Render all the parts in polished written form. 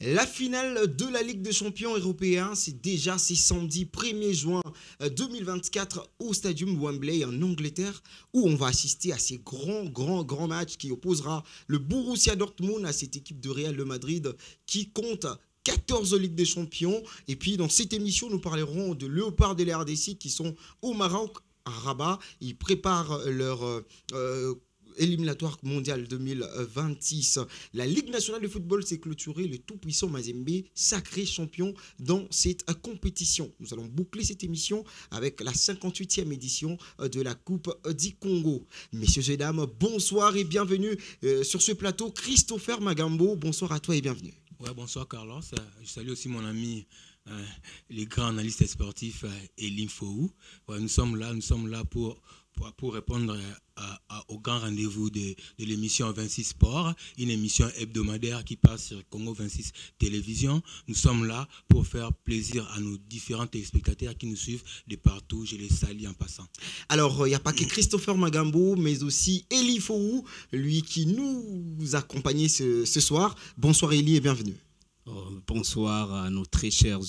La finale de la Ligue des champions européens, c'est samedi 1er juin 2024 au Stadium Wembley en Angleterre où on va assister à ces grands matchs qui opposera le Borussia Dortmund à cette équipe de Real de Madrid qui compte 14 Ligues des champions. Et puis dans cette émission, nous parlerons de Léopard de la RDC qui sont au Maroc, à Rabat. Ils préparent leur éliminatoire mondial 2026. La Ligue nationale de football s'est clôturée. Le tout-puissant Mazembe, sacré champion dans cette compétition. Nous allons boucler cette émission avec la 58e édition de la Coupe du Congo. Messieurs et dames, bonsoir et bienvenue sur ce plateau. Christopher Magambo, bonsoir à toi et bienvenue. Ouais, bonsoir Carlos. Je salue aussi mon ami, les grands analystes sportifs et l'Info. Ouais, nous sommes là pour répondre au grand rendez-vous de l'émission 26 Sport, une émission hebdomadaire qui passe sur Congo 26 Télévision. Nous sommes là pour faire plaisir à nos différents téléspectateurs qui nous suivent de partout. Je les salue en passant. Alors, il n'y a pas que Christopher Magambo, mais aussi Eli Fou, lui qui nous accompagne ce soir. Bonsoir Eli et bienvenue. Bonsoir à nos très chers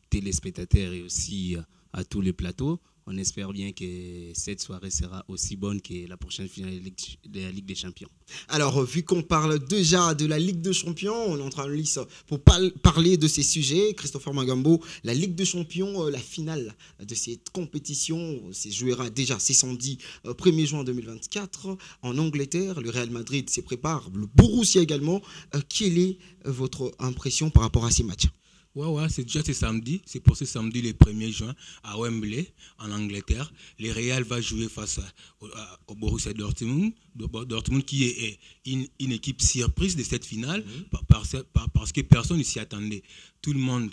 téléspectateurs et aussi à tous les plateaux. On espère bien que cette soirée sera aussi bonne que la prochaine finale de la Ligue des Champions. Alors, vu qu'on parle déjà de la Ligue des Champions, on est en train de lire pour parler de ces sujets. Christopher Magambo, la Ligue des Champions, la finale de cette compétition, se jouera déjà, c'est samedi 1er juin 2024 en Angleterre. Le Real Madrid s'y prépare, le Borussia également. Quelle est votre impression par rapport à ces matchs ? Ouais, c'est samedi. C'est pour ce samedi, le 1er juin, à Wembley, en Angleterre. Le Real va jouer face au Borussia Dortmund. Dortmund qui est une équipe surprise de cette finale parce que personne ne s'y attendait. Tout le monde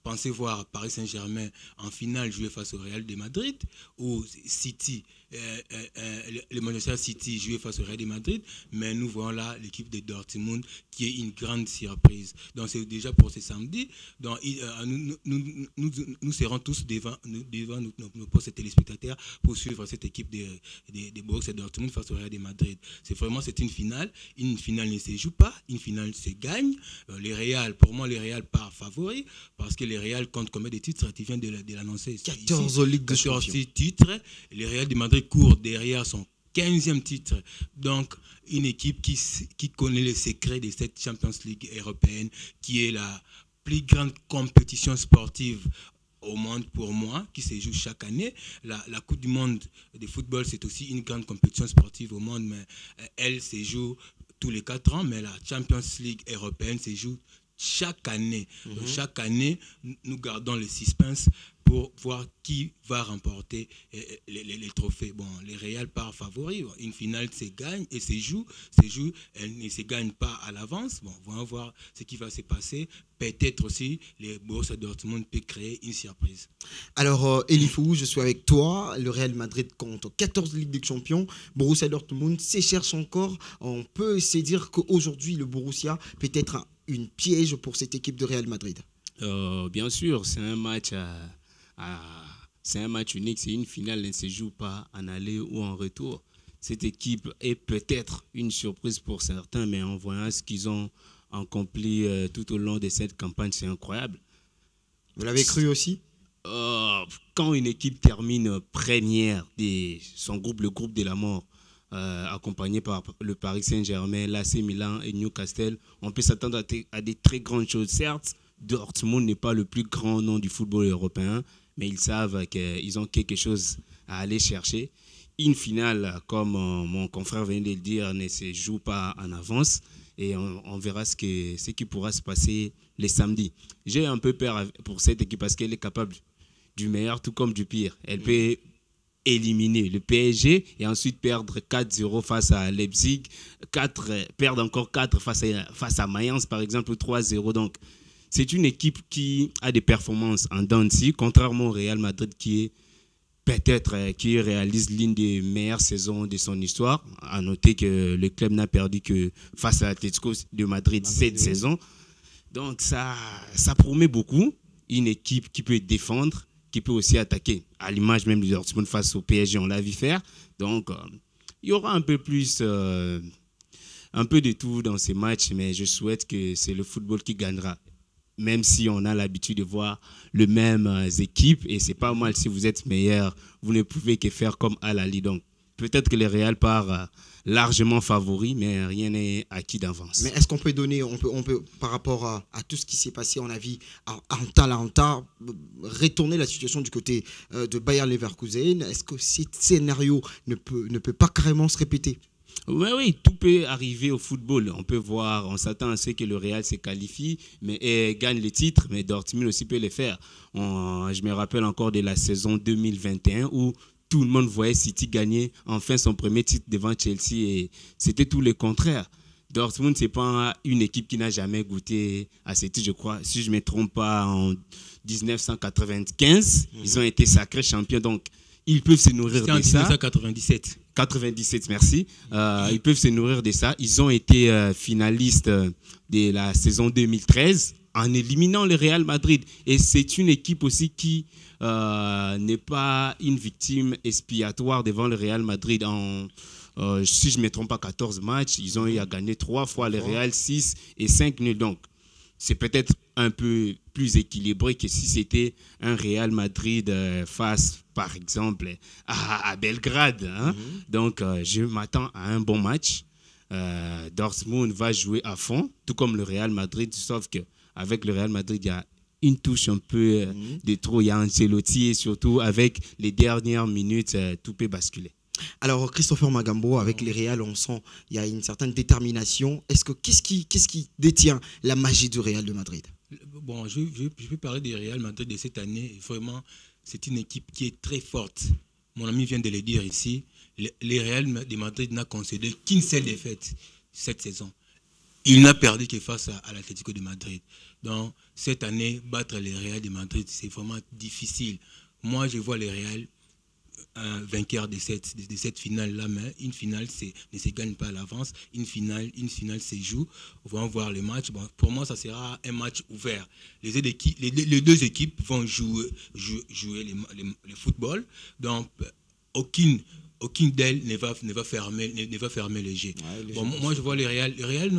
pensait voir Paris Saint-Germain en finale jouer face au Real de Madrid ou City. Le Manchester City jouait face au Real de Madrid, mais nous voyons là l'équipe de Dortmund qui est une grande surprise. Donc c'est déjà pour ce samedi. Donc nous serons tous devant nos postes téléspectateurs pour suivre cette équipe de Borussia Dortmund face au Real de Madrid. C'est une finale. Une finale ne se joue pas, une finale se gagne. Pour moi, le Real part favori parce que le Real compte combien de titres? Tu viens de l'annoncer. 14 Ligues de champions. 14 titres. Le Real de Madrid court derrière son 15e titre. Donc, une équipe qui connaît les secrets de cette Champions League européenne, qui est la plus grande compétition sportive au monde pour moi, qui se joue chaque année. La Coupe du monde de football, c'est aussi une grande compétition sportive au monde, mais elle se joue tous les 4 ans, mais la Champions League européenne se joue chaque année. Donc, chaque année, nous gardons le suspense pour voir qui va remporter les trophées. Bon, le Real part favori. Une finale se gagne et se joue. Elle ne se gagne pas à l'avance. Bon, on va voir ce qui va se passer. Peut-être aussi, le Borussia Dortmund peut créer une surprise. Alors, Eli Fou, je suis avec toi. Le Real Madrid compte 14 Ligues des champions. Borussia Dortmund s'écherche encore. On peut se dire qu'aujourd'hui, le Borussia peut être une piège pour cette équipe de Real Madrid. Bien sûr, c'est un match unique, c'est une finale, elle ne se joue pas en aller ou en retour. Cette équipe est peut-être une surprise pour certains, mais en voyant ce qu'ils ont accompli tout au long de cette campagne, c'est incroyable. Vous l'avez cru aussi ? Quand une équipe termine première de son groupe, le groupe de la mort, accompagné par le Paris Saint-Germain, l'AC Milan et Newcastle, on peut s'attendre à des très grandes choses. Certes, Dortmund n'est pas le plus grand nom du football européen, mais ils savent qu'ils ont quelque chose à aller chercher. Une finale, comme mon confrère vient de le dire, ne se joue pas en avance et on verra ce qui pourra se passer les samedis. J'ai un peu peur pour cette équipe parce qu'elle est capable du meilleur tout comme du pire. Elle peut éliminer le PSG et ensuite perdre 4-0 face à Leipzig, perdre encore 4 face à Mayence par exemple, ou 3-0. Donc, c'est une équipe qui a des performances en dents de scie, contrairement au Real Madrid qui réalise l'une des meilleures saisons de son histoire. À noter que le club n'a perdu que face à l'Atlético de Madrid cette saison. Donc, ça promet beaucoup. Une équipe qui peut défendre, qui peut aussi attaquer, à l'image même du Dortmund face au PSG, on l'a vu faire. Donc, il y aura un peu plus un peu de tout dans ces matchs, mais je souhaite que c'est le football qui gagnera. Même si on a l'habitude de voir les mêmes équipes, et c'est pas mal si vous êtes meilleur, vous ne pouvez que faire comme Al Ahly. Donc, peut-être que le Real part largement favori, mais rien n'est acquis d'avance. Mais est-ce qu'on peut donner, par rapport à tout ce qui s'est passé, on a vu à Atalanta, retourner la situation du côté de Bayer Leverkusen? Est-ce que ce scénario ne peut pas carrément se répéter? Oui, tout peut arriver au football. On peut voir, on s'attend à ce que le Real se qualifie et gagne les titres, mais Dortmund aussi peut le faire. Je me rappelle encore de la saison 2021 où tout le monde voyait City gagner enfin son premier titre devant Chelsea et c'était tout le contraire. Dortmund, ce n'est pas une équipe qui n'a jamais goûté à ce titre, je crois. Si je ne me trompe pas, en 1995, ils ont été sacrés champions. Donc, ils peuvent se nourrir de ça. C'était en 1997. 97, merci. Ils peuvent se nourrir de ça. Ils ont été finalistes de la saison 2013 en éliminant le Real Madrid. Et c'est une équipe aussi qui n'est pas une victime expiatoire devant le Real Madrid. Si je ne me trompe pas, 14 matchs, ils ont eu à gagner 3 fois, le Real 6 et 5 nuls. Donc, c'est peut-être un peu plus équilibré que si c'était un Real Madrid face, par exemple, à Belgrade. Hein? Donc, je m'attends à un bon match. Dortmund va jouer à fond, tout comme le Real Madrid, sauf qu'avec le Real Madrid, il y a une touche un peu de trop. Il y a Ancelotti et surtout, avec les dernières minutes, tout peut basculer. Alors, Christopher Magambo, avec les Real, on sent qu'il y a une certaine détermination. Qu'est-ce qui détient la magie du Real de Madrid? Bon, je vais parler du Real Madrid de cette année. Vraiment, c'est une équipe qui est très forte. Mon ami vient de le dire ici. Le Real de Madrid n'a concédé qu'une seule défaite cette saison. Il n'a perdu que face à l'Atlético de Madrid. Donc, cette année, battre le Real de Madrid, c'est vraiment difficile. Moi, je vois le Real vainqueur de cette finale-là, mais une finale ne se gagne pas à l'avance. Une finale se joue. On va voir le match. Bon, pour moi, ça sera un match ouvert. Les deux équipes vont jouer le football. Donc, aucune d'elles ne va fermer le jeu. Ouais, bon, moi, je vois le Real. Le Real,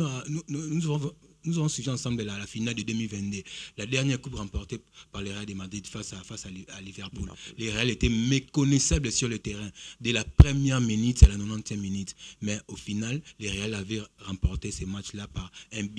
nous avons suivi ensemble la finale de 2022, la dernière coupe remportée par le Real de Madrid face à Liverpool. Le Real était méconnaissable sur le terrain dès la première minute à la 90e minute. Mais au final, le Real avait remporté ce match-là par 1-0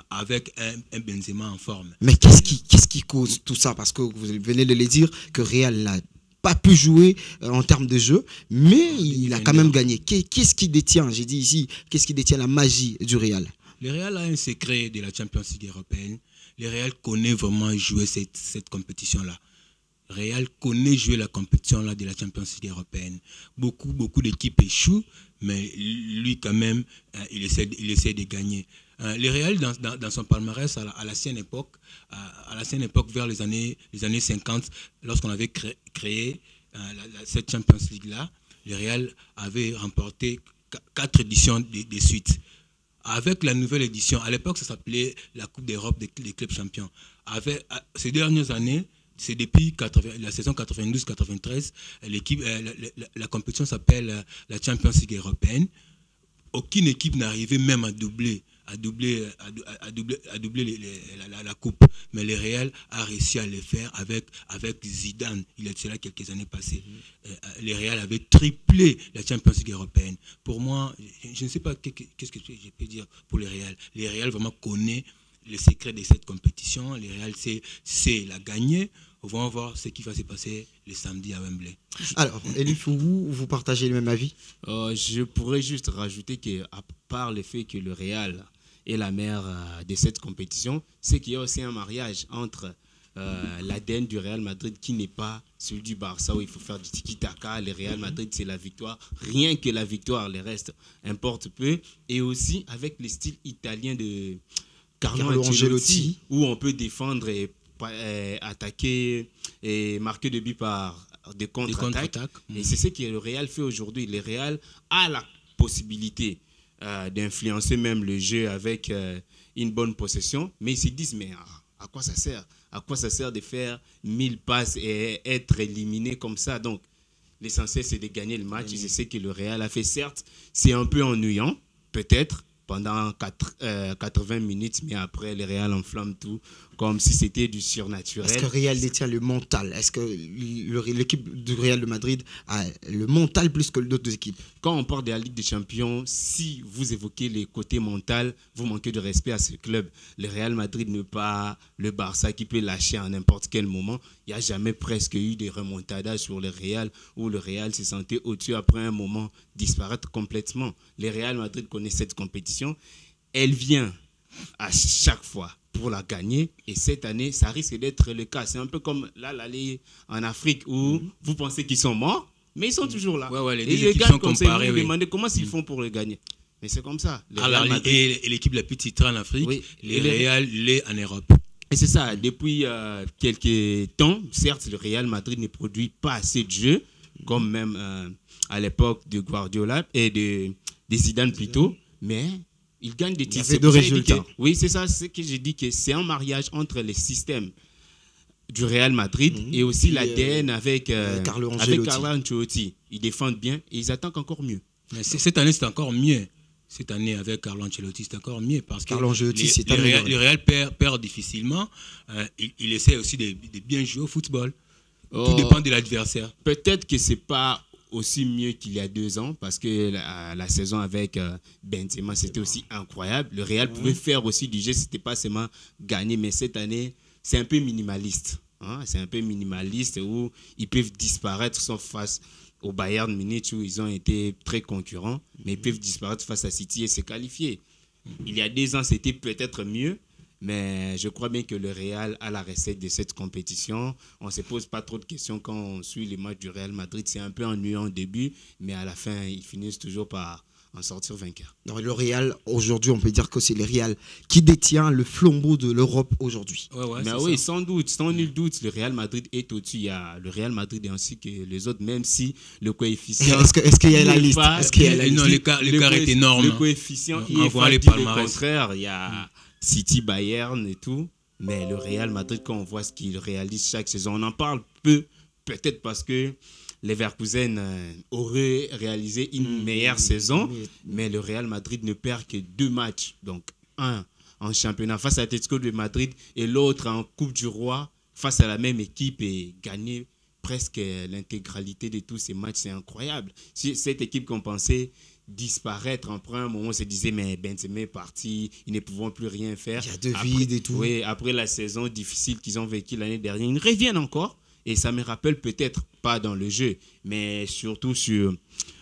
avec un Benzema en forme. Mais qu'est-ce qui cause tout ça? Parce que vous venez de le dire que Real n'a pas pu jouer en termes de jeu, mais il a quand même gagné. Qu'est-ce qui détient, j'ai dit ici, qu'est-ce qui détient la magie du Real? Le Real a un secret de la Champions League européenne. Le Real connaît vraiment jouer cette compétition-là. Le Real connaît jouer la compétition-là de la Champions League européenne. Beaucoup d'équipes échouent, mais lui, quand même, il essaie de gagner. Le Real, dans son palmarès, à l'ancienne époque, vers les années 50, lorsqu'on avait créé cette Champions League-là, le Real avait remporté 4 éditions de suite. Avec la nouvelle édition, à l'époque, ça s'appelait la Coupe d'Europe des clubs champions. Ces dernières années, c'est depuis la saison 92-93, la compétition s'appelle la Champions League européenne. Aucune équipe n'arrivait même à doubler la coupe. Mais le Real a réussi à le faire avec Zidane. Il est là quelques années passées. Le Real avait triplé la Champions League européenne. Pour moi, je ne sais pas qu'est-ce que je peux dire pour le Real. Le Real vraiment connaît le secret de cette compétition. Le Real sait la gagner. On va voir ce qui va se passer le samedi à Wembley. Alors, Elif, vous partagez le même avis? Je pourrais juste rajouter qu'à part le fait que le Real est la mère de cette compétition, c'est qu'il y a aussi un mariage entre l'ADN du Real Madrid qui n'est pas celui du Barça où il faut faire du tiki-taka. Le Real Madrid, c'est la victoire. Rien que la victoire, le reste importe peu. Et aussi avec le style italien de Carlo Ancelotti, où on peut défendre et attaquer et marquer des buts par des contre-attaques. Et c'est ce que le Real fait aujourd'hui. Le Real a la possibilité d'influencer même le jeu avec une bonne possession, mais ils se disent, mais à quoi ça sert? À quoi ça sert de faire 1000 passes et être éliminé comme ça? Donc, l'essentiel, c'est de gagner le match. Et c'est ce que le Real a fait. Certes, c'est un peu ennuyant. peut-être pendant 80 minutes, mais après, le Real enflamme tout, comme si c'était du surnaturel. Est-ce que Real détient le mental? Est-ce que l'équipe du Real de Madrid a le mental plus que d'autres équipes? Quand on parle de la Ligue des Champions, si vous évoquez les côtés mentaux, vous manquez de respect à ce club. Le Real Madrid n'est pas le Barça qui peut lâcher à n'importe quel moment. Il n'y a jamais presque eu des remontadas sur le Real où le Real se sentait au-dessus après un moment disparaître complètement. Le Real Madrid connaît cette compétition. Elle vient à chaque fois pour la gagner et cette année, ça risque d'être le cas. C'est un peu comme là, l'aller en Afrique où vous pensez qu'ils sont morts, mais ils sont toujours là. Ouais, les et deux ils équipes gagnent sont comme ça. comparées. Vous vous demandez comment ils font pour le gagner. Mais c'est comme ça. Et l'équipe la plus titrée en Afrique, Oui. le Real l'est en Europe. Et c'est ça, depuis quelques temps, certes, le Real Madrid ne produit pas assez de jeux, comme même à l'époque de Guardiola et de Zidane plutôt, mais il gagne des titres. Il y avait de résultats. Oui, c'est ça, c'est que j'ai dit que c'est un mariage entre les systèmes du Real Madrid et aussi l'ADN avec Carlo Ancelotti. Ils défendent bien et ils attaquent encore mieux. Mais cette année, c'est encore mieux. Cette année, avec Carlo Ancelotti, c'est encore mieux parce que Carlo Ancelotti, c'est le Real perd difficilement. Il essaie aussi de bien jouer au football. Tout dépend de l'adversaire. Peut-être que c'est pas aussi mieux qu'il y a 2 ans parce que la saison avec Benzema, c'était aussi incroyable. Le Real pouvait faire aussi du jeu, c'était pas seulement gagner, mais cette année, c'est un peu minimaliste. C'est un peu minimaliste où ils peuvent disparaître sauf face au Bayern Munich où ils ont été très concurrents, mais ils peuvent disparaître face à City et se qualifier. Il y a 2 ans, c'était peut-être mieux, mais je crois bien que le Real a la recette de cette compétition. On ne se pose pas trop de questions quand on suit les matchs du Real Madrid. C'est un peu ennuyant au début, mais à la fin, ils finissent toujours par en sortir vainqueur. Non, le Real, aujourd'hui, on peut dire que c'est le Real qui détient le flambeau de l'Europe aujourd'hui. Mais oui, sans doute, sans nul doute, le Real Madrid est au-dessus. Il y a le Real Madrid ainsi que les autres, même si le coefficient... Est-ce qu'il y a la liste? Non, l'écart est énorme. Le coefficient, il est contraire. Il y a City, Bayern et tout. Mais le Real Madrid, quand on voit ce qu'il réalise chaque saison, on en parle peu, peut-être parce que Leverkusen aurait réalisé une meilleure saison, mais le Real Madrid ne perd que 2 matchs. Donc, un en championnat face à Atletico de Madrid et l'autre en Coupe du Roi face à la même équipe et gagner presque l'intégralité de tous ces matchs. C'est incroyable. Cette équipe qu'on pensait disparaître en un moment, on se disait mais Benzema est parti, ils ne pouvons plus rien faire. Il y a de vide et tout. Oui, après la saison difficile qu'ils ont vécue l'année dernière, ils reviennent encore. Et ça me rappelle peut-être pas dans le jeu, mais surtout sur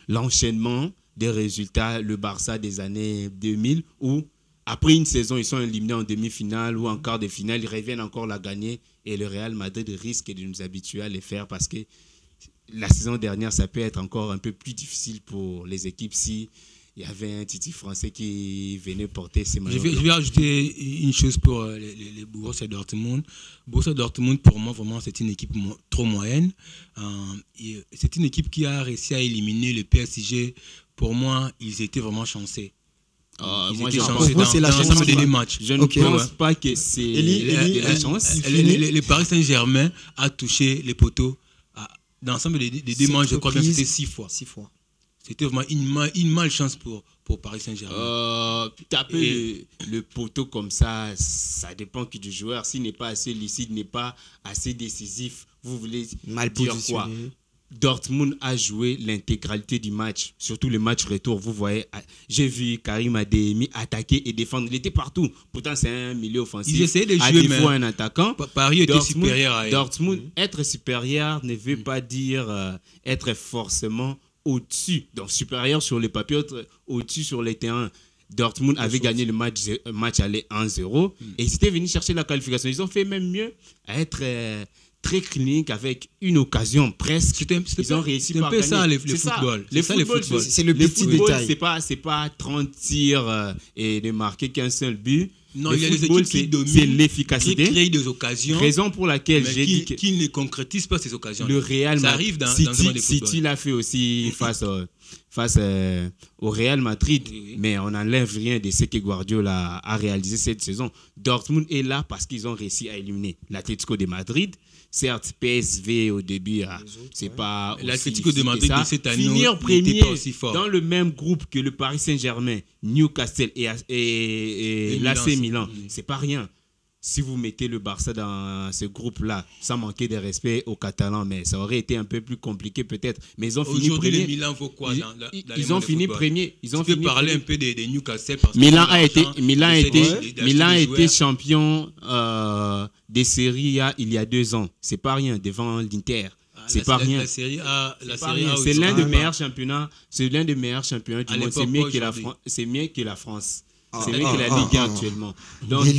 l'enchaînement des résultats, le Barça des années 2000, où après une saison, ils sont éliminés en demi-finale ou en quart de finale, ils reviennent encore la gagner. Et le Real Madrid risque de nous habituer à les faire parce que la saison dernière, ça peut être encore un peu plus difficile pour les équipes si il y avait un Titi français qui venait porter ces maillots. Je vais ajouter une chose pour les Borussia Dortmund. Borussia Dortmund, pour moi, vraiment, c'est une équipe trop moyenne. C'est une équipe qui a réussi à éliminer le PSG. Pour moi, ils étaient vraiment chanceux. Moi, étaient chanceux dans l'ensemble des matchs. Je ne pense pas que c'est la chance. Le Paris Saint-Germain a touché les poteaux dans l'ensemble des 2 matchs. Je crois que c'était 6 fois. 6 fois. C'était vraiment une malchance pour Paris Saint-Germain. Taper le poteau comme ça, ça dépend du joueur. S'il n'est pas assez lucide, n'est pas assez décisif, vous voulez mal dire quoi? Dortmund a joué l'intégralité du match, surtout le match retour. Vous voyez, j'ai vu Karim Adeyemi attaquer et défendre. Il était partout. Pourtant, c'est un milieu offensif. Ils essayaient de jouer, mais un attaquant. Paris était supérieur à eux. Dortmund, être supérieur ne veut pas dire être forcément au-dessus. Donc, supérieur sur les papiers, au-dessus sur les terrains. Dortmund avait gagné le match aller 1-0 et ils étaient venus chercher la qualification. Ils ont fait même mieux à être très clinique avec une occasion presque. Ils ont réussi par gagner. C'est un peu ça, le football. C'est le petit détail. C'est pas 30 tirs et de marquer qu'un seul but. Non, le il y a des football, équipes qui dominent, c'est l'efficacité. qui créent des occasions. Raison pour laquelle j'ai dit qui ne concrétisent pas ces occasions. Le Real ça arrive dans City, un des football. City l'a fait aussi face face au Real Madrid. Oui. Mais on n'enlève rien de ce que Guardiola a réalisé cette saison. Dortmund est là parce qu'ils ont réussi à éliminer l'Atlético de Madrid. Certes, PSV au début, c'est pas aussi l'Atlético de difficile Madrid que ça. de cette année Finir n'était premier pas aussi fort. dans le même groupe que le Paris Saint-Germain, Newcastle et l'AC Milan, c'est pas rien. Si vous mettez le Barça dans ce groupe-là, sans manquer de respect aux Catalans, mais ça aurait été un peu plus compliqué peut-être. Mais ils ont fini Aujourd'hui, premier. le Milan vaut quoi dans les Ils ont mondes de fini football? premier. Tu peux parler un peu des Newcastle parce que Milan ils ont a été, l'argent, Milan a ils été, essaient d'acheter Milan a des été joueurs. champion des séries il y a 2 ans. C'est pas rien devant l'Inter. C'est pas rien. La Série A, C'est l'un des meilleurs championnats. C'est l'un des meilleurs championnats du monde. C'est mieux que la France. C'est mieux que la France. C'est mieux que la Ligue 1 actuellement. Donc, je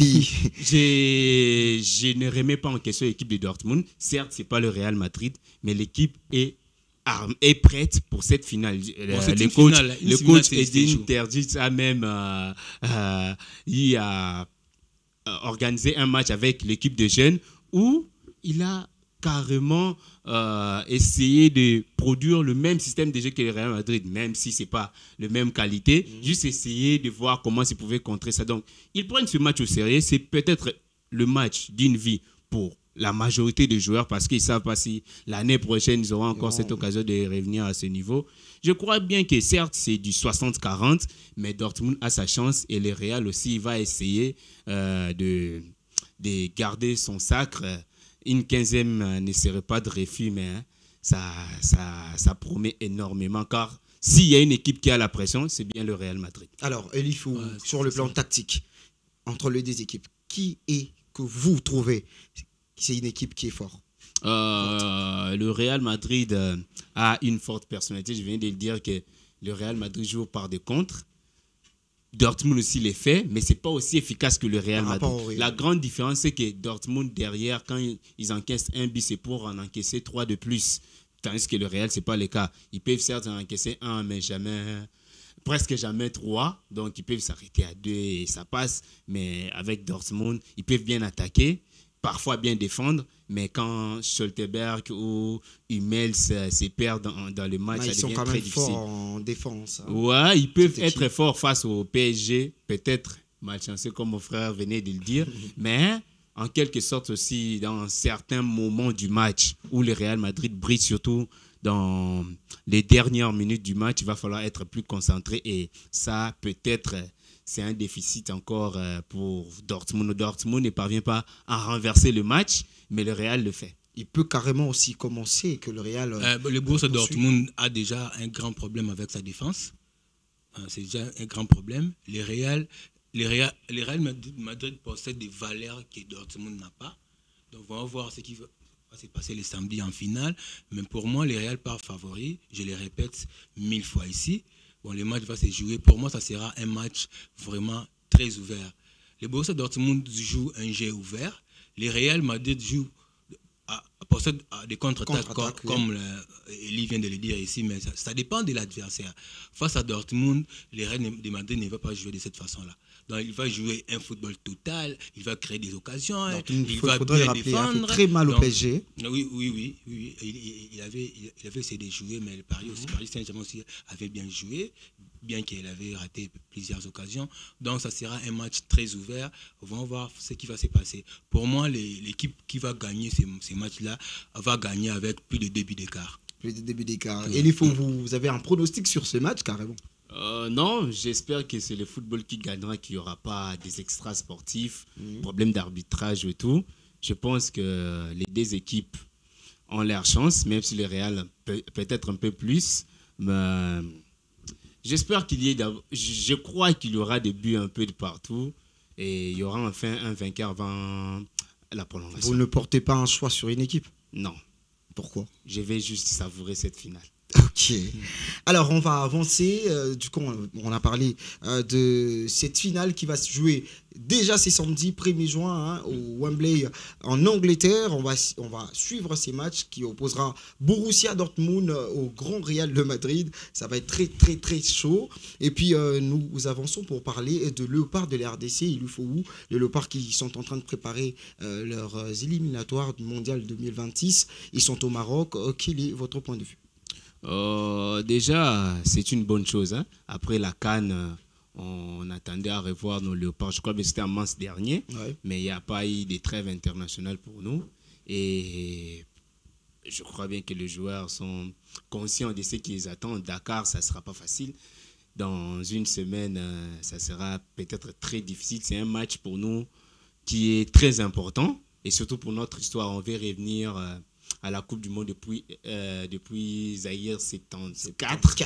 ne remets pas en question l'équipe de Dortmund. Certes, c'est pas le Real Madrid, mais l'équipe est prête pour cette finale. Le coach Edin Terzic a même organisé un match avec l'équipe de jeunes où il a carrément essayé de produire le même système de jeu que le Real Madrid, même si ce n'est pas la même qualité, juste essayer de voir comment ils pouvaient contrer ça. Donc, ils prennent ce match au sérieux. C'est peut-être le match d'une vie pour la majorité des joueurs parce qu'ils ne savent pas si l'année prochaine, ils auront encore cette occasion de revenir à ce niveau. Je crois bien que certes, c'est du 60-40, mais Dortmund a sa chance et le Real aussi, il va essayer de garder son sacre. Une 15e ne serait pas de refus, mais ça promet énormément car s'il y a une équipe qui a la pression, c'est bien le Real Madrid. Alors, Elifou, sur le plan tactique, entre les deux équipes, qui est que vous trouvez c'est une équipe qui est forte? Le Real Madrid a une forte personnalité. Je viens de le dire que le Real Madrid joue par des contres. Dortmund aussi les fait, mais ce n'est pas aussi efficace que le Real Madrid. La grande différence, c'est que Dortmund, derrière, quand ils encaissent un but, c'est pour en encaisser 3 de plus. Tandis que le Real, ce n'est pas le cas. Ils peuvent certes en encaisser 1, mais presque jamais 3. Donc, ils peuvent s'arrêter à 2 et ça passe. Mais avec Dortmund, ils peuvent bien attaquer, parfois bien défendre. Mais quand Scholtenberg ou Hummels se perdent dans le match, ça devient très difficile. Ils sont quand même forts en défense. Ouais, ils peuvent être forts face au PSG, peut-être malchanceux comme mon frère venait de le dire, mais en quelque sorte aussi dans certains moments du match où le Real Madrid brille, surtout dans les dernières minutes du match, il va falloir être plus concentré et ça peut-être c'est un déficit encore pour Dortmund. Dortmund ne parvient pas à renverser le match, mais le Real le fait. Il peut carrément aussi commencer que le Real... le Borussia Dortmund a déjà un grand problème avec sa défense. C'est déjà un grand problème. Le Real Madrid possède des valeurs que Dortmund n'a pas. Donc, on va voir ce qui va se passer le samedi en finale. Mais pour moi, le Real part favori. Je le répète 1000 fois ici. Bon, le match va se jouer. Pour moi, ça sera un match vraiment très ouvert. Le Borussia Dortmund joue un jeu ouvert. Le Real Madrid possède des contre-attaques comme Elie vient de le dire ici, mais ça dépend de l'adversaire. Face à Dortmund, le Real de Madrid ne va pas jouer de cette façon-là. Donc, il va jouer un football total, il va créer des occasions, il va bien défendre. Il a fait très mal au PSG. Oui. Il avait essayé de jouer, mais le Paris Saint-Germain aussi avait bien joué, bien qu'il avait raté plusieurs occasions. Donc, ça sera un match très ouvert. On va voir ce qui va se passer. Pour moi, l'équipe qui va gagner ces matchs-là va gagner avec plus de 2 buts d'écart. Plus de 2 buts d'écart. Et il faut vous avez un pronostic sur ce match, carrément? Non, j'espère que c'est le football qui gagnera, qu'il n'y aura pas des extras sportifs, problèmes d'arbitrage et tout. Je pense que les deux équipes ont leur chance, même si le Real peut-être un peu plus. Mais j'espère je crois qu'il y aura des buts un peu de partout et il y aura enfin un vainqueur avant la prolongation. Vous ne portez pas un choix sur une équipe? Non. Pourquoi? Je vais juste savourer cette finale. Ok. Alors, on va avancer. Du coup, on a parlé de cette finale qui va se jouer déjà ce samedi 1er juin au Wembley en Angleterre. On va suivre ces matchs qui opposera Borussia Dortmund au Grand Real de Madrid. Ça va être très, très, très chaud. Et puis, nous avançons pour parler de Léopard de la RDC. Il lui faut où? Les Léopards qui sont en train de préparer leurs éliminatoires du Mondial 2026. Ils sont au Maroc. Quel est votre point de vue? Déjà, c'est une bonne chose, hein. Après la CAN, on attendait à revoir nos léopards. Je crois que c'était en mars dernier, Ouais. mais il n'y a pas eu de trêve internationale pour nous. Et je crois bien que les joueurs sont conscients de ce qu'ils attendent. Dakar, ça ne sera pas facile. Dans une semaine, ça sera peut-être très difficile. C'est un match pour nous qui est très important. Et surtout pour notre histoire, on veut revenir à la Coupe du Monde depuis Zaïre 74.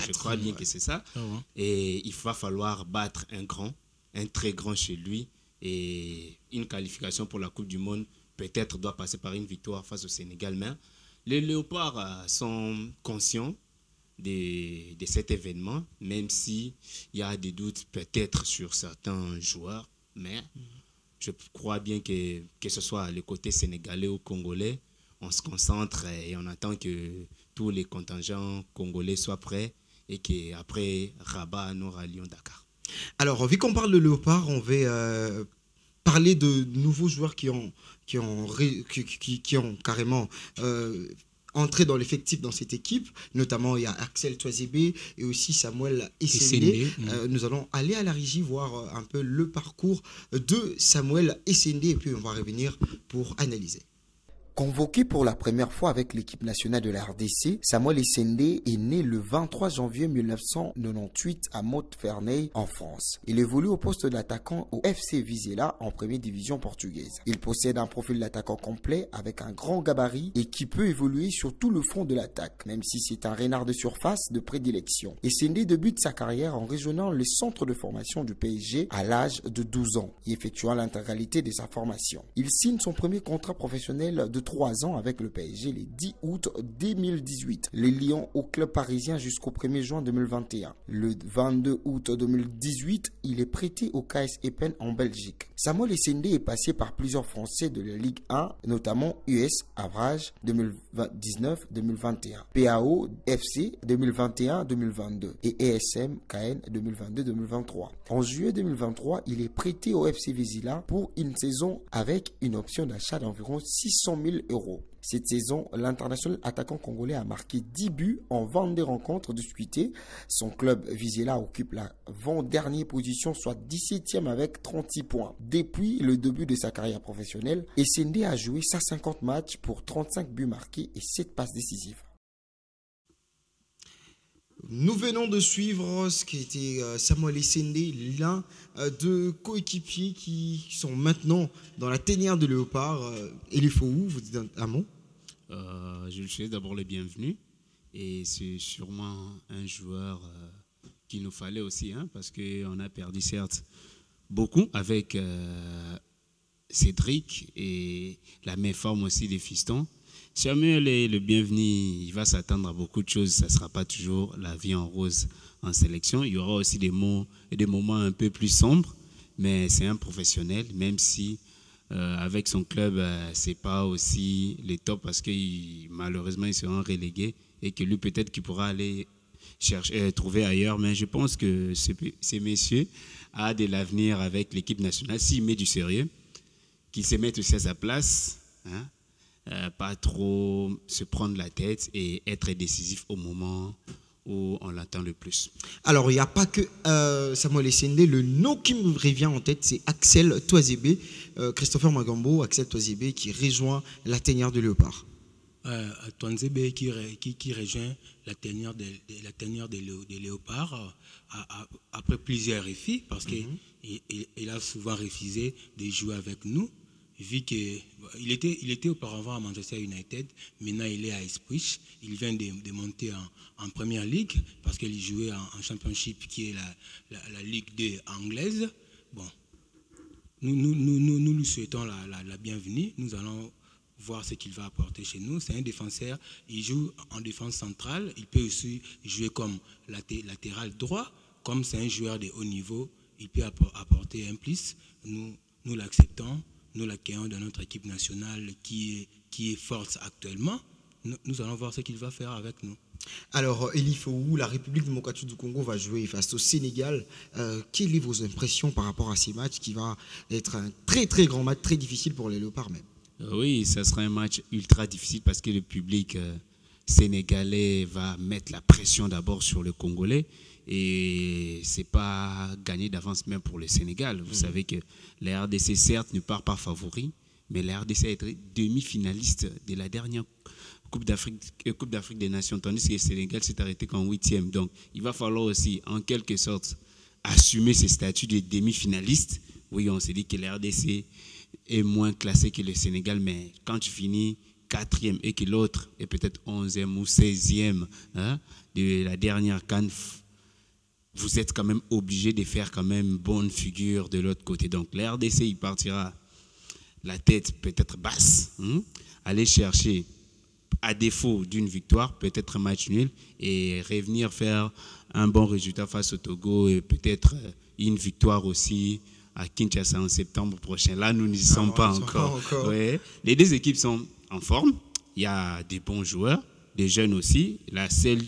Je crois bien que c'est ça. Ah ouais. Et il va falloir battre un très grand chez lui. Et une qualification pour la Coupe du Monde peut-être doit passer par une victoire face au Sénégal. Mais les Léopards sont conscients de cet événement, même s'il y a des doutes peut-être sur certains joueurs. Mais je crois bien que ce soit le côté sénégalais ou congolais, on se concentre et on attend que tous les contingents congolais soient prêts et qu'après Rabat, nous rallions Dakar. Alors, vu qu'on parle de Léopard, on va parler de nouveaux joueurs qui ont carrément entré dans l'effectif dans cette équipe. Notamment, il y a Axel Touazébé et aussi Samuel Essendé. Nous allons aller à la régie voir un peu le parcours de Samuel Essendé et puis on va revenir pour analyser. Convoqué pour la première fois avec l'équipe nationale de la RDC, Samuel Essendé est né le 23 janvier 1998 à Montfermeil, en France. Il évolue au poste d'attaquant au FC Vizela en première division portugaise. Il possède un profil d'attaquant complet avec un grand gabarit et qui peut évoluer sur tout le front de l'attaque, même si c'est un renard de surface de prédilection. Essendé débute sa carrière en rejoignant le centre de formation du PSG à l'âge de 12 ans et effectuant l'intégralité de sa formation. Il signe son premier contrat professionnel de 3 ans avec le PSG le 10 août 2018. Les Lions au club parisien jusqu'au 1er juin 2021. Le 22 août 2018, il est prêté au KS Epen en Belgique. Samuel Essendé est passé par plusieurs Français de la Ligue 1, notamment US Avrage 2019-2021, PAO FC 2021-2022 et ESM KN 2022-2023. En juillet 2023, il est prêté au FC Vizela pour une saison avec une option d'achat d'environ 600 000 €. Cette saison, l'international attaquant congolais a marqué 10 buts en 22 rencontres disputées. Son club Vizela occupe la avant-dernière position, soit 17e avec 36 points. Depuis le début de sa carrière professionnelle, Essendé a joué 150 matchs pour 35 buts marqués et 7 passes décisives. Nous venons de suivre ce qui était Samuel Essendé, l'un de coéquipiers qui sont maintenant dans la tanière de Léopard. Elifou, vous dites un mot? Je lui souhaite d'abord le bienvenu et c'est sûrement un joueur qu'il nous fallait aussi, hein, parce qu'on a perdu certes beaucoup avec Cédric et la même forme aussi des fistons. Samuel est le bienvenu, il va s'attendre à beaucoup de choses, ça ne sera pas toujours la vie en rose en sélection. Il y aura aussi des moments un peu plus sombres, mais c'est un professionnel, même si avec son club, ce n'est pas aussi les tops parce que malheureusement, ils seront relégués et que lui, peut-être qu'il pourra aller trouver ailleurs. Mais je pense que ces messieurs a de l'avenir avec l'équipe nationale s'il met du sérieux, qu'il se mette aussi à sa place, hein. Pas trop se prendre la tête et être décisif au moment où on l'attend le plus. Alors, il n'y a pas que Samuel Essendé. Le nom qui me revient en tête, c'est Axel Touazébé, Christopher Magambo, Axel Touazébé qui rejoint la tanière de Léopard. Touazébé qui rejoint la tanière de Léopard après plusieurs refus parce qu'il a souvent refusé de jouer avec nous. Vu qu'il était auparavant à Manchester United, maintenant il est à Ipswich. Il vient de monter en Première Ligue parce qu'il jouait en Championship qui est la Ligue 2 anglaise. Bon, nous lui souhaitons la bienvenue. Nous allons voir ce qu'il va apporter chez nous. C'est un défenseur, il joue en défense centrale. Il peut aussi jouer comme latéral droit. Comme c'est un joueur de haut niveau, il peut apporter un plus. Nous l'acceptons. Nous l'accueillons dans notre équipe nationale qui est forte actuellement. Nous allons voir ce qu'il va faire avec nous. Alors, Elifou, la République démocratique du Congo va jouer face au Sénégal. Quelles sont vos impressions par rapport à ces matchs qui va être un très très grand match, très difficile pour les Léopards même? Oui, ça sera un match ultra difficile parce que le public Sénégalais va mettre la pression d'abord sur le Congolais. Et ce n'est pas gagné d'avance même pour le Sénégal. Vous savez que la RDC, certes, ne part pas favori, mais la RDC a été demi-finaliste de la dernière Coupe d'Afrique des Nations, tandis que le Sénégal s'est arrêté qu'en 8e. Donc, il va falloir aussi, en quelque sorte, assumer ce statut de demi-finaliste. Oui, on s'est dit que la RDC est moins classée que le Sénégal, mais quand tu finis 4e et que l'autre est peut-être 11e ou 16e de la dernière CAN, vous êtes quand même obligé de faire quand même bonne figure de l'autre côté. Donc, la RDC, il partira la tête peut-être basse, aller chercher, à défaut d'une victoire, peut-être un match nul, et revenir faire un bon résultat face au Togo, et peut-être une victoire aussi à Kinshasa en septembre prochain. Là, nous n'y sommes pas encore. Ouais. Les deux équipes sont en forme. Il y a des bons joueurs, des jeunes aussi. La seule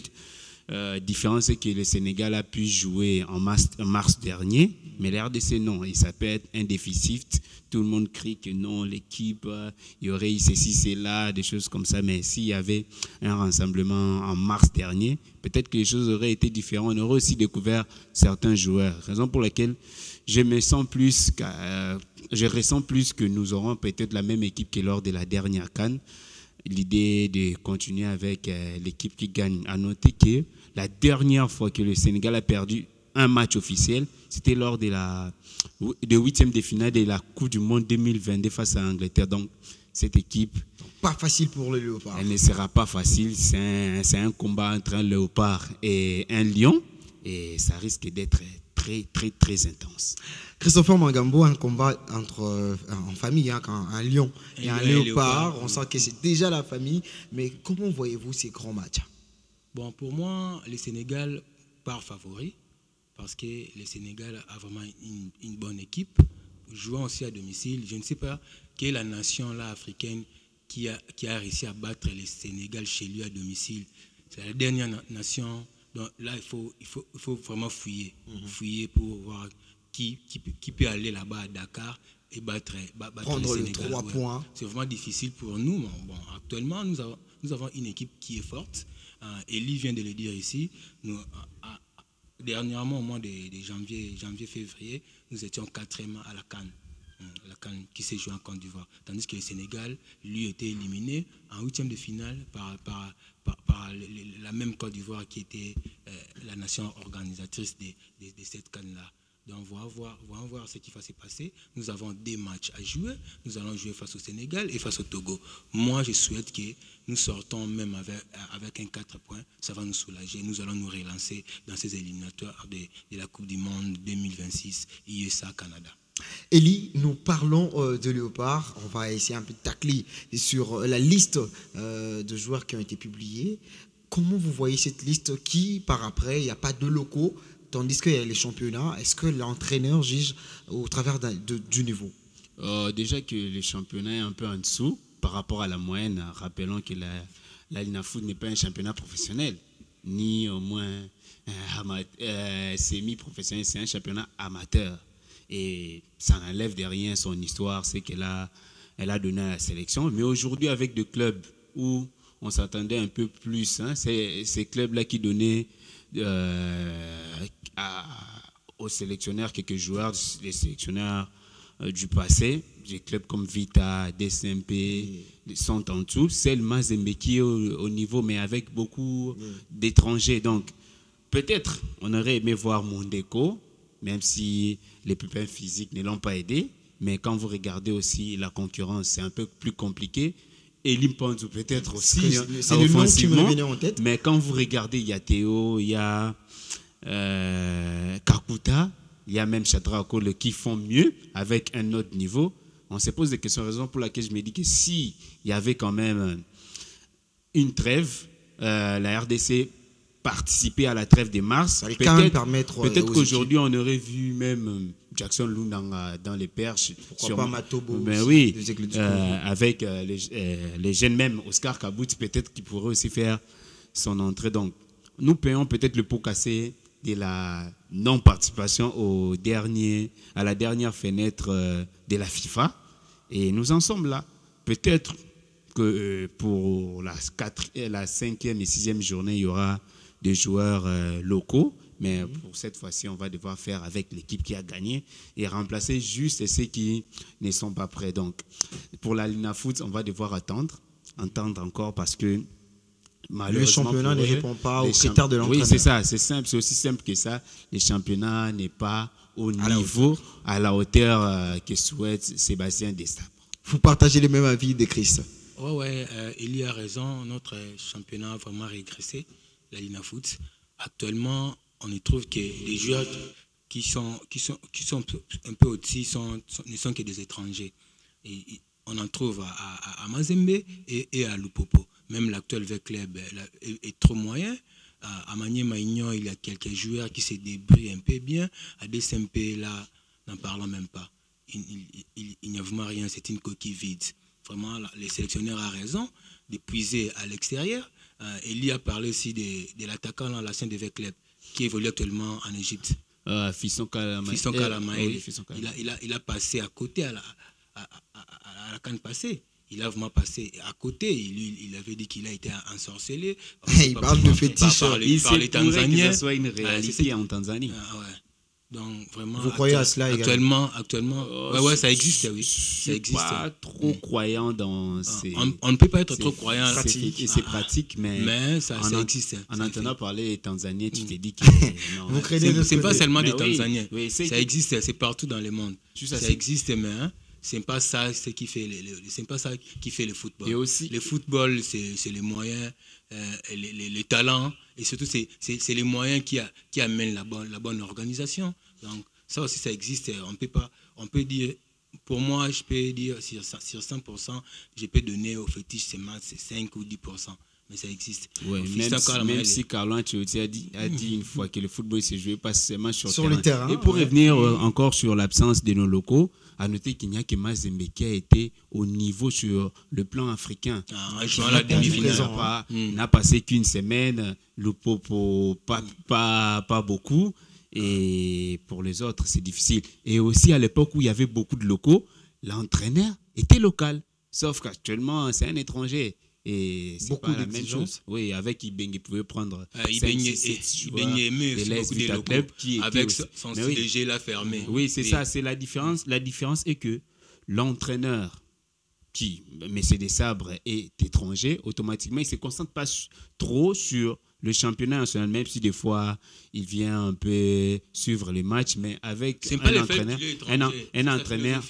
différence, c'est que le Sénégal a pu jouer en mars dernier, mais la RDC, non. Et ça peut être un déficit. Tout le monde crie que non, l'équipe, il y aurait ceci, cela, des choses comme ça. Mais s'il y avait un rassemblement en mars dernier, peut-être que les choses auraient été différentes. On aurait aussi découvert certains joueurs. Raison pour laquelle je ressens plus que nous aurons peut-être la même équipe que lors de la dernière CAN. L'idée de continuer avec l'équipe qui gagne. À noter que la dernière fois que le Sénégal a perdu un match officiel, c'était lors de la 8e de finale de la Coupe du Monde 2022 face à l'Angleterre. Donc, cette équipe... Pas facile pour le Léopard. Elle ne sera pas facile. C'est un combat entre un Léopard et un Lion. Et ça risque d'être très, très, très intense. Christopher Magambo, un combat en famille, quand un lion et un léopard, on sent que c'est déjà la famille. Mais comment voyez-vous ces grands matchs? Bon, pour moi, le Sénégal part favori parce que le Sénégal a vraiment une bonne équipe, jouant aussi à domicile. Je ne sais pas quelle est la nation là, africaine qui a réussi à battre le Sénégal chez lui à domicile. C'est la dernière nation. Donc là, il faut vraiment fouiller pour voir qui peut aller là-bas à Dakar et battre prendre le les Sénégal. 3 points. C'est vraiment difficile pour nous. Bon, actuellement, nous avons une équipe qui est forte. Elie vient de le dire ici. Dernièrement, au mois de janvier-février, nous étions 4e à la CAN. La CAN qui s'est jouée en Côte d'Ivoire. Tandis que le Sénégal, lui, était éliminé en 8e de finale par la même Côte d'Ivoire qui était la nation organisatrice de cette CAN-là. Donc, on va voir ce qui va se passer. Nous avons des matchs à jouer. Nous allons jouer face au Sénégal et face au Togo. Moi, je souhaite que nous sortons même avec un 4 points. Ça va nous soulager. Nous allons nous relancer dans ces éliminatoires de la Coupe du Monde 2026 USA-Canada. Elie, nous parlons de Léopard. On va essayer un peu de tacler sur la liste de joueurs qui ont été publiés. Comment vous voyez cette liste qui, par après, il n'y a pas de locaux, tandis qu'il y a les championnats? Est-ce que l'entraîneur juge au travers du niveau? Déjà que le championnat est un peu en dessous par rapport à la moyenne. Rappelons que la LINAFoot n'est pas un championnat professionnel, ni au moins semi-professionnel, c'est un championnat amateur. Et ça n'enlève de rien son histoire, c'est qu'elle a donné à la sélection. Mais aujourd'hui, avec des clubs où on s'attendait un peu plus, ces clubs-là qui donnaient aux sélectionneurs quelques joueurs, les sélectionneurs du passé, des clubs comme Vita, DSMP, sont en dessous. C'est le Mazembeki au niveau, mais avec beaucoup d'étrangers. Donc, peut-être, on aurait aimé voir Mondeko, même si les pépins physiques ne l'ont pas aidé. Mais quand vous regardez aussi la concurrence, c'est un peu plus compliqué. Et Limpanzu peut-être aussi. C'est le nom qui me revenait en tête. Mais quand vous regardez, il y a Théo, il y a Kakuta, il y a même Chadrako qui font mieux avec un autre niveau. On se pose des questions, raison pour laquelle je me dis que s'il y avait quand même une trêve, la RDC participer à la trêve de mars, peut-être qu'aujourd'hui on aurait vu même Jackson Lundang dans les perches. Pourquoi pas Matobo ben oui, avec les jeunes même, Oscar Kabout, peut-être qu'il pourrait aussi faire son entrée. Donc, nous payons peut-être le pot cassé de la non-participation à la dernière fenêtre de la FIFA. Et nous en sommes là. Peut-être que pour la 5e et 6e journée, il y aura des joueurs locaux. Mais pour cette fois-ci, on va devoir faire avec l'équipe qui a gagné et remplacer juste ceux qui ne sont pas prêts. Donc, pour la Lina Foot, on va devoir attendre encore parce que le championnat ne répond pas aux critères de l'entraîneur. Oui, c'est ça, c'est simple, c'est aussi simple que ça. Le championnat n'est pas au niveau, à la hauteur que souhaite Sébastien Desabre. Vous partagez les mêmes avis de Chris? Ouais, il y a raison. Notre championnat a vraiment régressé, la Lina Foot. Actuellement, on y trouve que les joueurs qui sont un peu au-dessus ne sont que des étrangers. Et on en trouve à Mazembe et à Lupopo. Même l'actuel club est trop moyen. À Maniema-Aignan, il y a quelques joueurs qui se débrouillent un peu bien. À DSMP, là, n'en parlons même pas. Il n'y a vraiment rien, c'est une coquille vide. Vraiment, les sélectionneurs ont raison de puiser à l'extérieur. Eli a parlé aussi de l'attaquant dans l'ancien DV Club qui évolue actuellement en Égypte. Fisson Kalamaël. Il a passé à côté à la canne passée. Il a vraiment passé à côté. Il avait dit qu'il a été ensorcelé. Il parle de fétiche. Il pourrait que ça soit une réalité en Tanzanie. Ouais. Donc vraiment. Vous croyez à cela actuellement, ouais, ça existe, oui. Ça existe. Pas trop croyant dans ces. On ne peut pas être trop croyant. C'est pratique, mais ça existe. En entendant parler des Tanzaniens, tu t'es dit que. Vous craignez. C'est pas seulement des Tanzaniens. Oui, ça existe, c'est partout dans le monde. Ça existe, mais c'est pas ça qui fait c'est pas ça qui fait le football. Et aussi, le football, c'est les moyens, les talents, et surtout c'est les moyens qui amènent la bonne organisation. Donc ça aussi, ça existe. On peut dire, pour moi, je peux dire sur 100%, je peux donner au fétiche seulement 5 ou 10%. Mais ça existe. Ouais, même si Carlo Ancelotti a dit une fois que le football se jouait pas seulement sur le terrain. Et pour revenir encore sur l'absence de nos locaux, à noter qu'il n'y a que Mazembe qui a été au niveau sur le plan africain. Jouant la demi-finale. N'a passé qu'une semaine, le Popo pas beaucoup. Et pour les autres, c'est difficile. Et aussi, à l'époque où il y avait beaucoup de locaux, l'entraîneur était local. Sauf qu'actuellement, c'est un étranger. Et c'est beaucoup pas la même chose. Oui, avec Ibenge, il pouvait prendre Ibenge aimé aussi beaucoup des locaux avec son CDG là fermé. Oui, c'est ça, c'est la différence. La différence est que l'entraîneur qui met des sabres est étranger, automatiquement, il ne se concentre pas trop sur le championnat national, même si des fois, il vient un peu suivre les matchs, mais avec un entraîneur.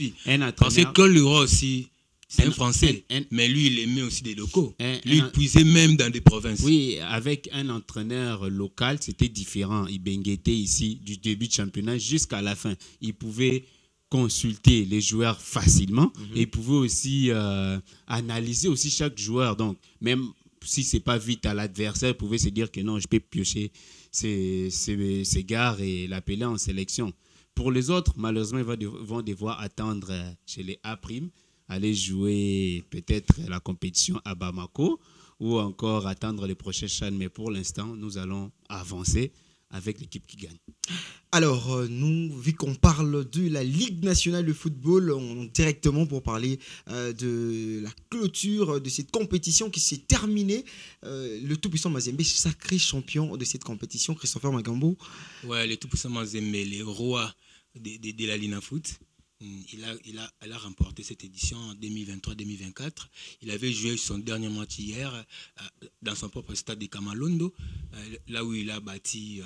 Parce que Claude Leroy aussi, c'est un Français, mais lui, il aimait aussi des locaux. Lui, il puisait même dans des provinces. Oui, avec un entraîneur local, c'était différent. Ibenge était ici du début de championnat jusqu'à la fin. Il pouvait consulter les joueurs facilement et il pouvait aussi analyser aussi chaque joueur. Donc, même si ce n'est pas vite à l'adversaire, il pouvait se dire que non, je peux piocher ces gars et l'appeler en sélection. Pour les autres, malheureusement, ils vont devoir attendre chez les A', aller jouer peut-être la compétition à Bamako ou encore attendre les prochains CHAN. Mais pour l'instant, nous allons avancer avec l'équipe qui gagne. Alors, nous, vu qu'on parle de la Ligue nationale de football, on directement pour parler de la clôture de cette compétition qui s'est terminée. Le tout-puissant Mazembe, sacré champion de cette compétition, Christopher Magambo. Ouais, le tout-puissant Mazembe, les rois de la Lina Foot. Il a remporté cette édition en 2023-2024. Il avait joué son dernier match hier dans son propre stade de Kamalondo, là où il a battu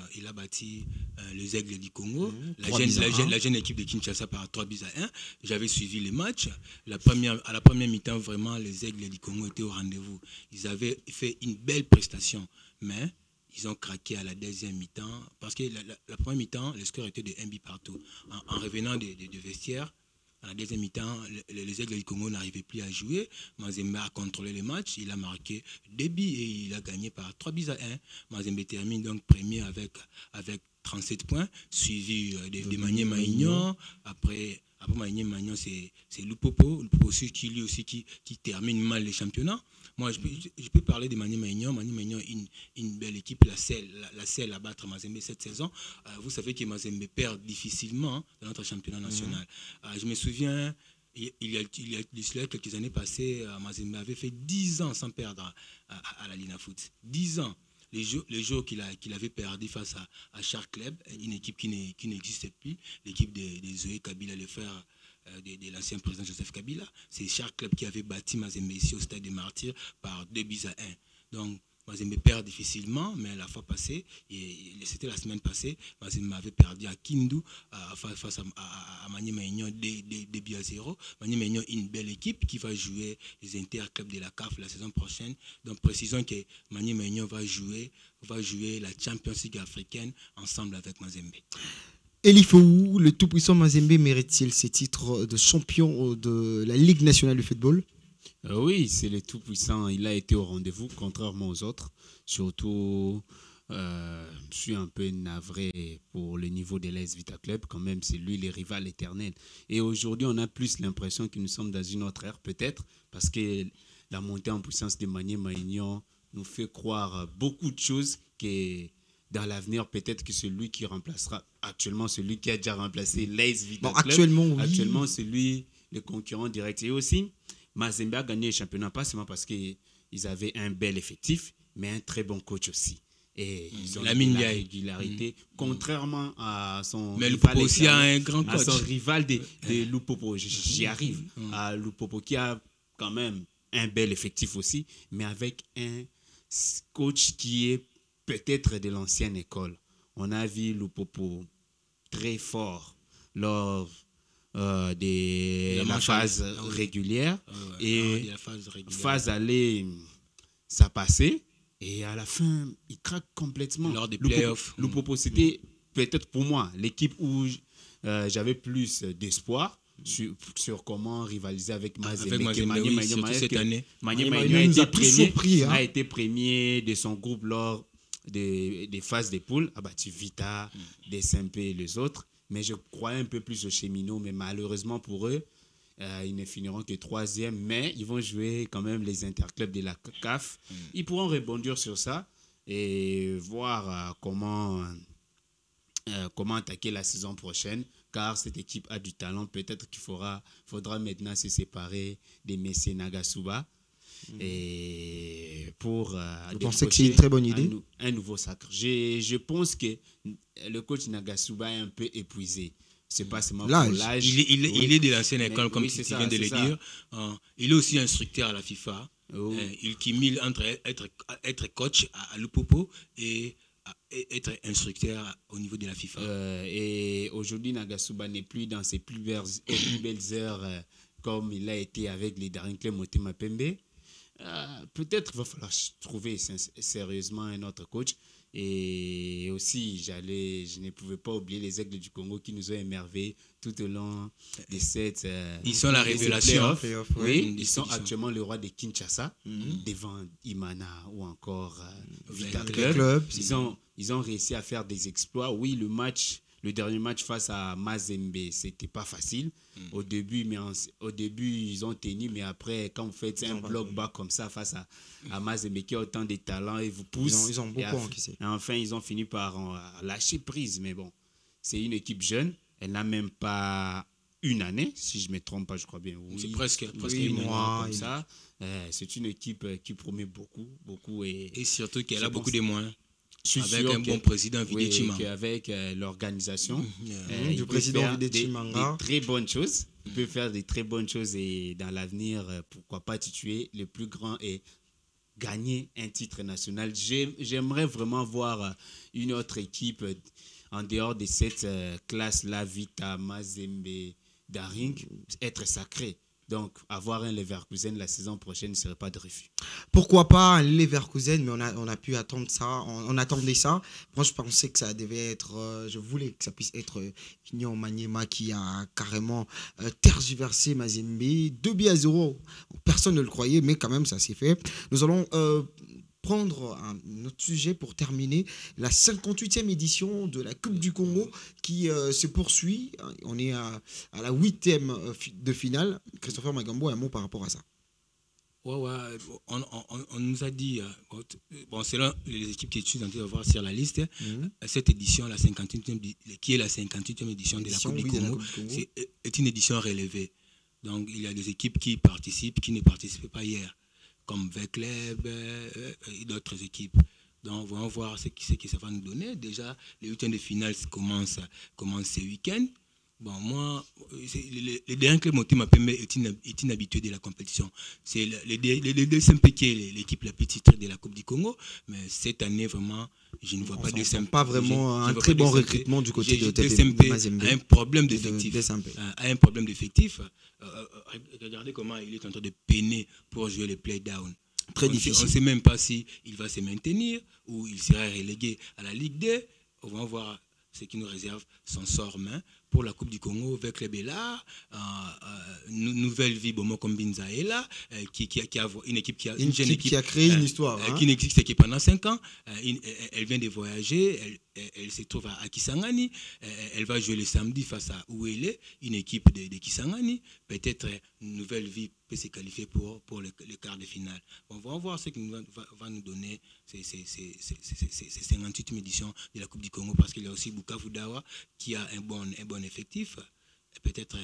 les Aigles du Congo, la jeune équipe de Kinshasa par 3-1. J'avais suivi les matchs. À la première mi-temps, vraiment, les Aigles du Congo étaient au rendez-vous. Ils avaient fait une belle prestation, mais ils ont craqué à la deuxième mi-temps parce que la première mi-temps, le score était de 1 but partout. En revenant de vestiaire, à la deuxième mi-temps, les Aigles du Congo n'arrivaient plus à jouer. Mazembe a contrôlé le match, il a marqué 2 buts et il a gagné par 3-1. Mazembe termine donc premier avec 37 points, suivi de Maniema-Aignan. Après Maniema-Aignan, c'est Lupopo aussi, qui termine mal les championnats. Moi, je peux parler de Maniema-Aignan. Maniema-Aignan, une belle équipe, la seule à battre Mazembe cette saison. Vous savez que Mazembe perd difficilement dans notre championnat national. Je me souviens, il y a quelques années passées, Mazembe avait fait 10 ans sans perdre à la Lina Foot. 10 ans. Les jours qu'il avait perdu face à Shark Club, une équipe qui n'existait plus, l'équipe des Zoé Kabila, le frère de l'ancien président Joseph Kabila. C'est Shark Club qui avait bâti Mazembe ici au Stade des Martyrs par 2-1. Donc, Mazembe perd difficilement, mais la fois passée, et c'était la semaine passée, Mazembe avait perdu à Kindu face à Maniema Union 2-0. Maniema Union, une belle équipe qui va jouer les interclubs de la CAF la saison prochaine. Donc précisons que Maniema Union va jouer la Champions League africaine ensemble avec Mazembe. Elifou, le tout-puissant Mazembe mérite-t-il ces titres de champion de la Ligue nationale de football? Oui, c'est le tout-puissant. Il a été au rendez-vous, contrairement aux autres. Surtout, je suis un peu navré pour le niveau de l'AS Vita Club. Quand même, c'est lui le rival éternel. Et aujourd'hui, on a plus l'impression que nous sommes dans une autre ère, peut-être, parce que la montée en puissance de Maniema Union nous fait croire beaucoup de choses que dans l'avenir, peut-être que celui qui remplacera actuellement, celui qui a déjà remplacé l'AS Vita Club, actuellement, oui. Actuellement, c'est lui le concurrent direct. Et aussi, Mazembe a gagné le championnat, pas seulement parce qu'ils avaient un bel effectif, mais un très bon coach aussi. Et ils ont la régularité, contrairement à son mais rival, aussi a un grand coach. À son rival de Lupopo. J'y arrive. À Lupopo, qui a quand même un bel effectif aussi, mais avec un coach qui est peut-être de l'ancienne école. On a vu Lupopo très fort lors de la phase régulière. Et phase aller, ça passait. Et à la fin, il craque complètement. Lors des playoffs. Lupopo, c'était peut-être pour moi l'équipe où j'avais plus d'espoir sur comment rivaliser avec Mazembe. Cette année. Maniema a été premier de son groupe lors des phases des poules, a battu Vita, DSMP et les autres. Mais je croyais un peu plus aux Cheminots, mais malheureusement pour eux, ils ne finiront que 3e, mais ils vont jouer quand même les interclubs de la CAF. Ils pourront rebondir sur ça et voir comment attaquer la saison prochaine, car cette équipe a du talent. Peut-être qu'il faudra maintenant se séparer des Messé Nagasuba. Et pour vous pensez que c'est une très bonne idée? Un nouveau sacre. Je pense que le coach Nagasuba est un peu épuisé. C'est pas seulement pour l'âge. Il est de l'ancienne école, comme tu viens de le dire. Il est aussi instructeur à la FIFA. Il cumule entre être coach à Lupopo et être instructeur au niveau de la FIFA. Et aujourd'hui, Nagasuba n'est plus dans ses plus belles heures comme il a été avec les Darincle Motema Pembe. Peut-être qu'il va falloir trouver sérieusement un autre coach. Et aussi, je ne pouvais pas oublier les Aigles du Congo qui nous ont émerveillés tout au long de cette... ils sont la révélation. Oui, ils sont actuellement le roi de Kinshasa, devant Imana ou encore Vita Club. Ils ont réussi à faire des exploits. Oui, le dernier match face à Mazembe, c'était pas facile. Au début, ils ont tenu, mais après, quand vous faites un bloc bas comme ça face à Mazembe qui a autant de talent et vous pousse. Ils ont beaucoup encaissé. Enfin, ils ont fini par lâcher prise. Mais bon, c'est une équipe jeune. Elle n'a même pas une année, si je ne me trompe pas, je crois bien. Oui, c'est presque une mois comme ça. C'est une équipe qui promet beaucoup. Et surtout qu'elle a beaucoup de moyens. Avec un bon président, Vidi Chimanga. Avec l'organisation du président Vidi Chimanga. Des très bonnes choses. Il peut faire des très bonnes choses et dans l'avenir, pourquoi pas tituer le plus grand et gagner un titre national. J'aimerais vraiment voir une autre équipe en dehors de cette classe-là, Vita, Mazembe, Daring, être sacrée. Donc, avoir un Leverkusen la saison prochaine ne serait pas de refus. Pourquoi pas un Leverkusen, mais on a pu attendre ça. On attendait ça. Moi, je pensais que ça devait être... je voulais que ça puisse être Union Maniema qui a carrément tergiversé Mazembe. 2-0. Personne ne le croyait, mais quand même, ça s'est fait. Nous allons... prendre un autre sujet pour terminer, la 58e édition de la Coupe du Congo qui se poursuit. On est à la 8e de finale. Christopher Magambo, un mot par rapport à ça. On nous a dit, selon les équipes qui étudient de voir sur la liste, cette édition, la 58e, qui est la 58e édition de la Coupe du Congo, est une édition relevée. Donc, il y a des équipes qui participent, qui ne participaient pas hier, comme Vecleb et d'autres équipes. Donc, on va voir ce que ça va nous donner. Déjà, les huitièmes de finale commencent ce week-end. Bon, moi, les derniers clubs Motema Pembe est inhabitué de la compétition. C'est les DSMP qui est l'équipe la plus titrée de la Coupe du Congo. Mais cette année, vraiment, je ne vois pas de DSMP. Pas vraiment un très bon recrutement du côté de DSMP a un problème d'effectif. A un problème d'effectif. Regardez comment il est en train de peiner pour jouer les play-down. Très difficile. On ne sait même pas s'il va se maintenir ou il sera relégué à la Ligue 2. On va voir ce qui nous réserve son sort main pour la Coupe du Congo avec les Bella, Nouvelle Vie Bomo Kombinza est là, qui a une équipe qui a une jeune équipe qui a créé une histoire. Qui n'existe que pendant 5 ans. Elle vient de voyager, elle se trouve à Kisangani. Elle va jouer le samedi face à où elle est, une équipe de Kisangani. Peut-être Nouvelle Vie peut se qualifier pour le quart de finale. On va voir ce qu'il va nous donner ces 58e édition de la Coupe du Congo, parce qu'il y a aussi Bukavu Dawa qui a un bon effectif. Peut-être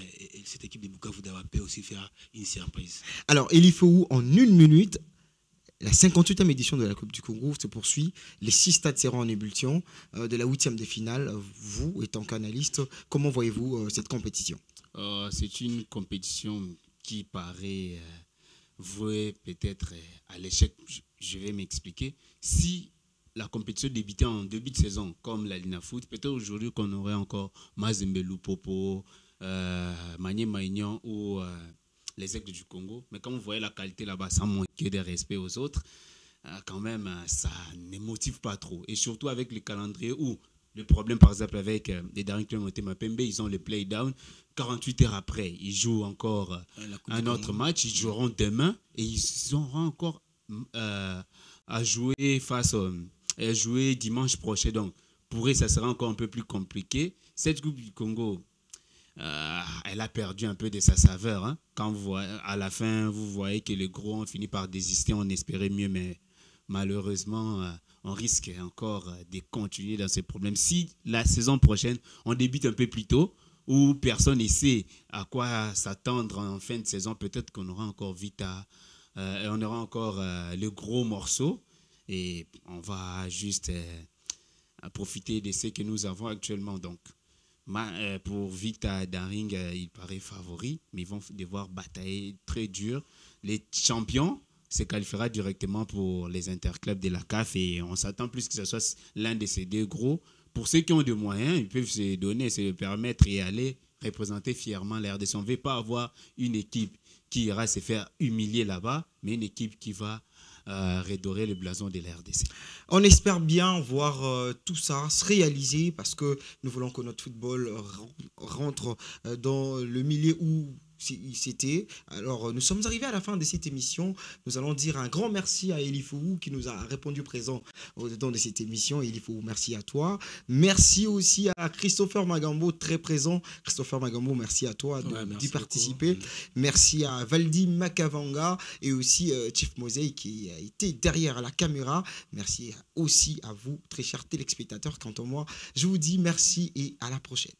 cette équipe de Bukavu Dawa peut aussi faire une surprise. Alors, il faut en 1 minute, la 58e édition de la Coupe du Congo se poursuit. Les 6 stades seront en ébullition de la 8e de finale. Vous, étant canaliste, comment voyez-vous cette compétition? C'est une compétition qui paraît vouée peut-être à l'échec. Je vais m'expliquer. Si la compétition débutait en début de saison, comme la Lina Foot, peut-être aujourd'hui qu'on aurait encore Mazembe Lupopo, Magné Maignan ou les Aigles du Congo. Mais quand vous voyez la qualité là-bas, sans manquer de respect aux autres, quand même, ça ne motive pas trop. Et surtout avec le calendrier où le problème, par exemple, avec les derniers clubs Motema Pembe, ils ont le play-down. 48 heures après, ils jouent encore un autre match. Ils joueront demain et ils auront encore à jouer jouer dimanche prochain. Donc, pour eux, ça sera encore un peu plus compliqué. Cette Coupe du Congo, elle a perdu un peu de sa saveur. Hein. Quand à la fin, vous voyez que les gros ont fini par désister. On espérait mieux, mais malheureusement, on risque encore de continuer dans ces problèmes. Si la saison prochaine, on débute un peu plus tôt, où personne ne sait à quoi s'attendre en fin de saison, peut-être qu'on aura encore on aura encore le gros morceau et on va juste profiter de ce que nous avons actuellement. Donc, pour Vita Daring, il paraît favori, mais ils vont devoir batailler très dur. Les champions se qualifiera directement pour les interclubs de la CAF et on s'attend plus que ce soit l'un de ces deux gros. Pour ceux qui ont des moyens, ils peuvent se donner, se permettre et aller représenter fièrement la RDC. On ne veut pas avoir une équipe qui ira se faire humilier là-bas, mais une équipe qui va redorer le blason de la RDC. On espère bien voir tout ça se réaliser parce que nous voulons que notre football rentre dans le milieu où c'était. Alors, nous sommes arrivés à la fin de cette émission. Nous allons dire un grand merci à Elifou qui nous a répondu présent au-dedans de cette émission. Elifou, merci à toi. Merci aussi à Christopher Magambo, très présent. Christopher Magambo, merci à toi d'y participer. Beaucoup. Merci à Valdi Makavanga et aussi Chief Mosey qui a été derrière la caméra. Merci aussi à vous, très chers téléspectateurs. Quant à moi, je vous dis merci et à la prochaine.